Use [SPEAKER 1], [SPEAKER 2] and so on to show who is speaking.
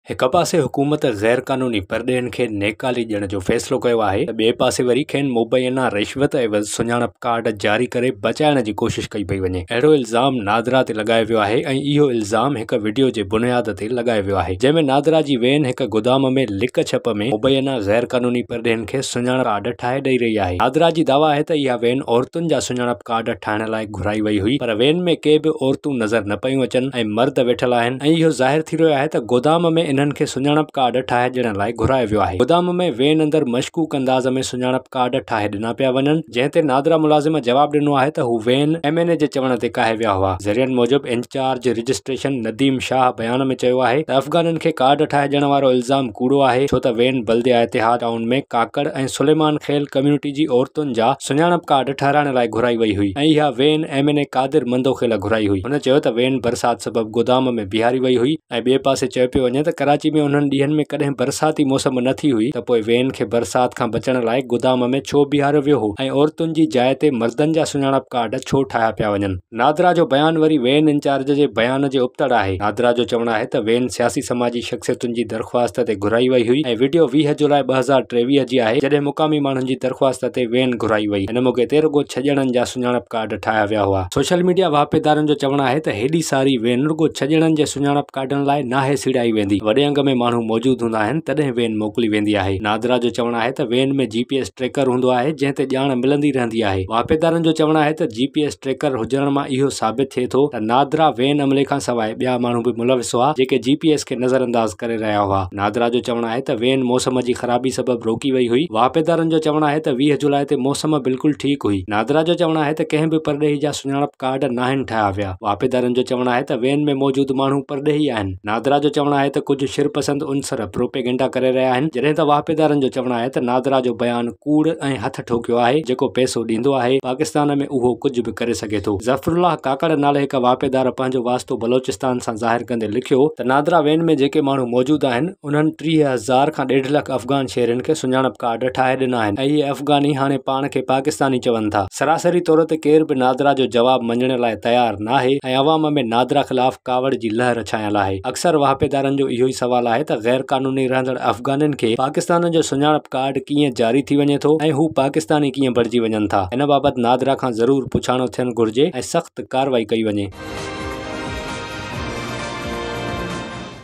[SPEAKER 1] हिक पासे हुकूमत गैर कानूनी परडे॒नि खे नेकाली ॾियण जो फ़ैसिलो कयो आहे त ॿिए पासे वरी खेनि मुबैना रिश्वत एवज़ सुञाणप कार्ड जारी करे बचाइण जी कोशिश कई पई वञे। अहिड़ो इल्ज़ाम नादरा ते लॻायो वियो आहे ऐं इहो इल्ज़ाम हिक वीडियो जे बुनियाद ते लॻायो वियो आहे जंहिं में नादरा जी वेन हिक गोदाम में लिक छप में मुबैना गैर कानूनी परडे॒नि खे सुञाणप कार्ड ठाहे ॾेई रही आहे। नादरा जी दावा आहे त इहा वेन औरतुनि जा सुञाणप कार्ड ठाहिण लाइ घुराई वई हुई, पर वेन में के बि औरतूं नज़र न पयूं अचनि ऐं मर्द वेठल आहिनि ऐं इहो ज़ाहिर थी रहियो आहे त गोदाम में इन्हनि खे सुञाणप कार्ड ठाहे ॾियण लाइ घुरायो वियो आहे। गोदाम में वेन अंदर मशकूक अंदाज़ में सुञाणप कार्ड ठाहे ॾिना पिया वञनि, जंहिं ते नादरा मुलाज़िम जवाब ॾिनो आहे त हू वेन MNA जे चवण ते काहे विया हुआ। ज़रियनि मूजिब इंचार्ज रजिस्ट्रेशन नदीम शाह बयान में चयो आहे त अफ़गाननि खे कार्ड ठाहे ॾियण वारो इल्ज़ाम कूड़ो आहे, छो त वेन बल्दिया इतिहाद टाउन में काकड़ ऐं सुलेमान खेल कम्युनिटी जी औरतुनि जा सुञाणप कार्ड ठाराइण लाइ घुराई वई हुई ऐं इहा वेन MNA कादिर मंदोखेल घुराई हुई। हुन चयो त वेन बरसात सबबि गोदाम में बीहारी वई हुई ऐं ॿिए पासे चयो पियो वञे त कराची में उन्हनि ॾींहनि में कॾहिं बरसाती मौसम न थी हुई त पोइ वेन खे बरसात खां बचण लाइ गोदाम में छो बीहारियो वियो हो ऐं औरतुनि जी जाइ ते मर्दनि जा सुञाणप कार्ड छो ठाहिया पिया वञनि। नादरा जो बयान वरी वेन इंचार्ज जे बयान जे उपतड़ आहे। नादरा जो चवणु आहे त वेन सियासी समाजी शख़्सियतुनि जी दरख़्वास्त ते घुराई वई हुई ऐं वीडियो 20 जुलाई 2023 जी आहे जॾहिं मुक़ामी माण्हुनि जी दरख़्वास्त ते वेन घुराई वई। हिन मौक़े ते रुगो 6 ॼणनि जा सुञाणप कार्ड ठाहिया विया हुआ। सोशल मीडिया वापेदारनि जो चवणु आहे त हेॾी सारी वेन रुगो 6 ॼणनि जे सुञाणप कार्डनि लाइ नाहे सीड़ाई वेंदी, वॾे अंग में माण्हू मौजूद हूंदा आहिनि तॾहिं वेन मोकिली वेंदी आहे। नादरा जो चवणु आहे त वेन में GPS ट्रैकर हूंदो आहे जंहिं ते ॼाण मिलंदी रहंदी आहे। वापेदारनि जो चवणु आहे त GPS ट्रैकर हुजण मां इहो साबित थिए थो त नादरा वेन अमले खां सवाइ ॿिया माण्हू बि मुलविस हुआ जेके GPS खे नज़रअंदाज करे रहिया हुआ। नादरा जो चवणु आहे त वेन मौसम जी ख़राबी सबबि रोकी वई हुई। वापेदारनि जो चवणु आहे त 20 जुलाई ते मौसम बिल्कुलु ठीकु हुई। नादरा जो चवणु आहे त कंहिं बि परडे॒ही जा सुञाणप कार्ड नाहिनि ठाहिया विया। वापेदारनि जो चवणु आहे त वेन में मौजूद माण्हू परडे॒ही आहिनि। नादरा जो चवणु आहे त कुझु शिरपसंद उनसर प्रोपेगेंडा करे रहिया आहिनि, जॾहिं त वापेदारनि जो चवणु आहे त नादरा जो बयान कूड़ ऐं हथ ठोकियो आहे। जेको पैसो ॾींदो आहे पाकिस्तान में उहो कुझु बि करे सघे थो। ज़फरुल्लाह काकड़ नाले हिक वापेदार पंहिंजो वास्तो बलोचिस्तान सां ज़ाहिर कंदे लिखियो त नादरा वेन में जेके माण्हू मौजूद आहिनि उन्हनि 30,000 खां 1.5 लख अफ़गान शहरियुनि खे सुञाणप कार्ड ठाहे ॾिना आहिनि ऐं इहे अफ़गानी हाणे पाण खे पाकिस्तानी चवनि था। सरासरी तौर ते केर बि नादरा जो जवाब मञण लाइ तयार नाहे ऐं अवाम में नादरा ख़िलाफ़ कावड़ जी लहर छायल आहे। अक्सर वापेदारनि जो इहो ई सवाल आहे त गैर कानूनी रहंदड़ अफ़गाननि खे पाकिस्तान जो सुञाणप कार्ड कीअं जारी थी वञे थो ऐं हू पाकिस्तानी कीअं बणिजी वञनि था। हिन बाबति नादरा खां ज़रूर पुछाणो थियणु घुरिजे ऐं सख़्त कार्रवाई कई वञे।